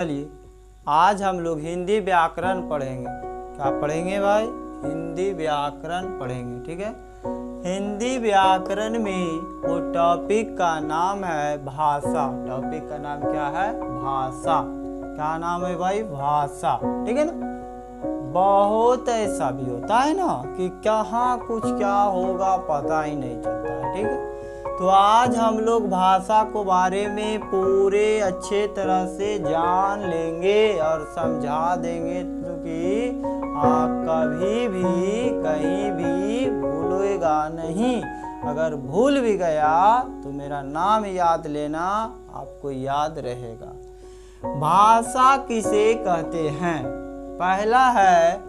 चलिए आज हम लोग हिंदी व्याकरण पढ़ेंगे। क्या पढ़ेंगे भाई? हिंदी व्याकरण पढ़ेंगे। ठीक है। हिंदी व्याकरण में वो टॉपिक का नाम है भाषा। टॉपिक का नाम क्या है? भाषा। क्या नाम है भाई? भाषा। ठीक है ना। बहुत ऐसा भी होता है ना कि कहाँ कुछ क्या होगा पता ही नहीं चलता है। ठीक है। तो आज हम लोग भाषा को बारे में पूरे अच्छे तरह से जान लेंगे और समझा देंगे, क्योंकि आप कभी भी कहीं भी भूलेगा नहीं। अगर भूल भी गया तो मेरा नाम याद लेना, आपको याद रहेगा। भाषा किसे कहते हैं? पहला है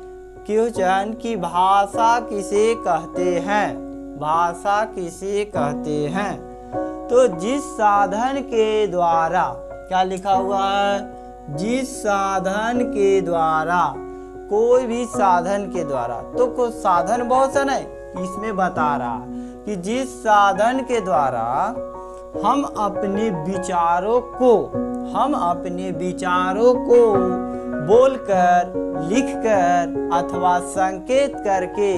क्वेश्चन कि भाषा किसे कहते हैं? भाषा किसे कहते हैं? तो जिस साधन के द्वारा, क्या लिखा हुआ है? जिस साधन के द्वारा, कोई भी साधन के द्वारा। तो कुछ साधन बहुत सा नहीं, इसमें बता रहा कि जिस साधन के द्वारा हम अपने विचारों को बोलकर, लिखकर अथवा संकेत करके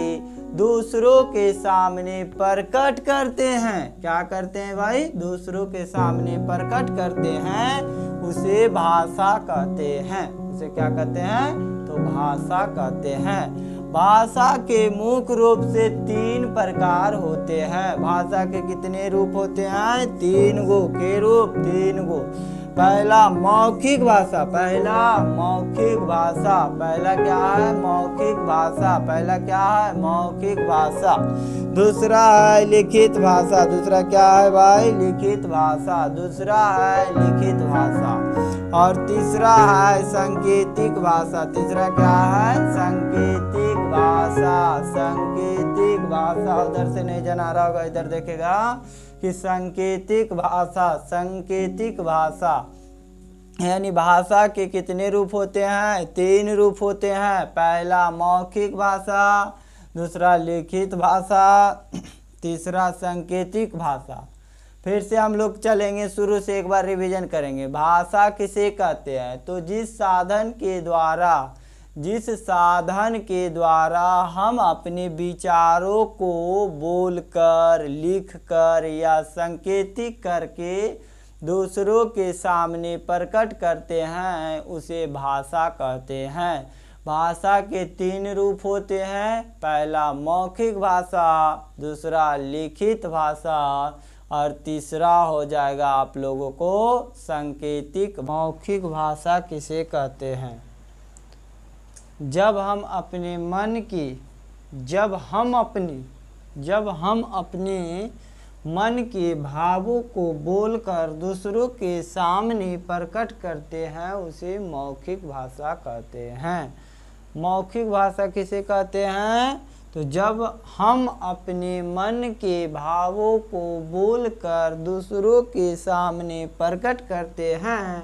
दूसरों के सामने प्रकट करते हैं। क्या करते हैं भाई? दूसरों के सामने प्रकट करते हैं, उसे भाषा कहते हैं। उसे क्या कहते हैं? तो भाषा कहते हैं। भाषा के मुख्य रूप से 3 प्रकार होते हैं। भाषा के कितने रूप होते हैं? 3 गो के रूप, 3 गो। पहला मौखिक भाषा। पहला क्या है? मौखिक भाषा। पहला क्या है? मौखिक भाषा। दूसरा है लिखित भाषा। दूसरा क्या है भाई? लिखित भाषा। दूसरा है लिखित भाषा। और तीसरा है सांकेतिक भाषा। तीसरा क्या है? सांकेतिक भाषा। सांकेतिक भाषा। उधर से नहीं जना रहा होगा, इधर देखेगा कि सांकेतिक भाषा। सांकेतिक भाषा यानी भाषा के कितने रूप होते हैं? 3 रूप होते हैं। पहला मौखिक भाषा, दूसरा लिखित भाषा, तीसरा सांकेतिक भाषा। फिर से हम लोग चलेंगे, शुरू से एक बार रिवीजन करेंगे। भाषा किसे कहते हैं? तो जिस साधन के द्वारा हम अपने विचारों को बोलकर, लिखकर या संकेतिक करके दूसरों के सामने प्रकट करते हैं, उसे भाषा कहते हैं। भाषा के 3 रूप होते हैं। पहला मौखिक भाषा, दूसरा लिखित भाषा और तीसरा हो जाएगा आप लोगों को सांकेतिक। मौखिक भाषा किसे कहते हैं? जब हम अपने मन के भावों को बोलकर दूसरों के सामने प्रकट करते हैं, उसे मौखिक भाषा कहते हैं। मौखिक भाषा किसे कहते हैं? तो जब हम अपने मन के भावों को बोलकर दूसरों के सामने प्रकट करते हैं,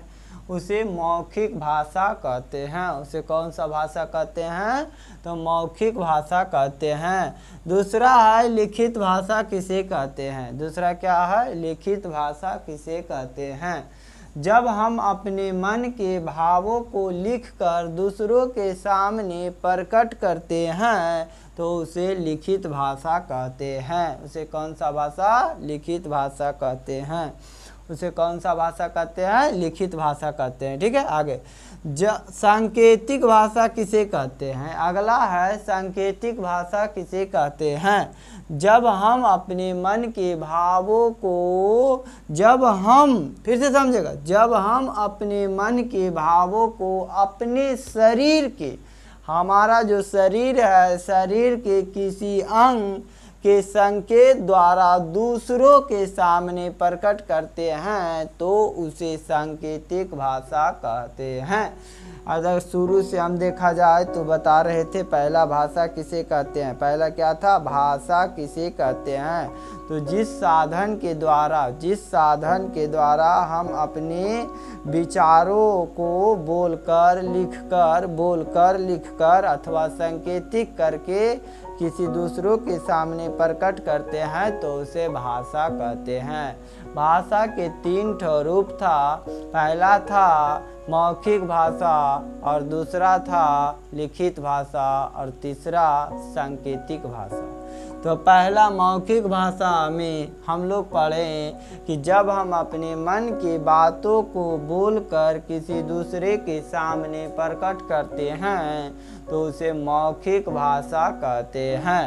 उसे मौखिक भाषा कहते हैं। उसे कौन सा भाषा कहते हैं? तो मौखिक भाषा कहते हैं। दूसरा है लिखित भाषा किसे कहते हैं? दूसरा क्या है? लिखित भाषा किसे कहते हैं? जब हम अपने मन के भावों को लिखकर दूसरों के सामने प्रकट करते हैं, तो उसे लिखित भाषा कहते हैं। उसे कौन सा भाषा? लिखित भाषा कहते हैं। उसे कौन सा भाषा कहते हैं? लिखित भाषा कहते हैं। ठीक है। आगे सांकेतिक भाषा किसे कहते हैं? अगला है सांकेतिक भाषा किसे कहते हैं? जब हम अपने मन के भावों को, फिर से समझेगा, जब हम अपने मन के भावों को अपने शरीर के, हमारा जो शरीर है, शरीर के किसी अंग के संकेत द्वारा दूसरों के सामने प्रकट करते हैं, तो उसे सांकेतिक भाषा कहते हैं। अगर शुरू से हम देखा जाए तो बता रहे थे पहला भाषा किसे कहते हैं? पहला क्या था? भाषा किसे कहते हैं? तो जिस साधन के द्वारा हम अपने विचारों को बोलकर, लिखकर अथवा संकेतिक करके किसी दूसरों के सामने प्रकट करते हैं, तो उसे भाषा कहते हैं। भाषा के 3 ठो रूप था। पहला था मौखिक भाषा और दूसरा था लिखित भाषा और तीसरा सांकेतिक भाषा। तो पहला मौखिक भाषा में हम लोग पढ़ें कि जब हम अपने मन की बातों को बोलकर किसी दूसरे के सामने प्रकट करते हैं तो उसे मौखिक भाषा कहते हैं।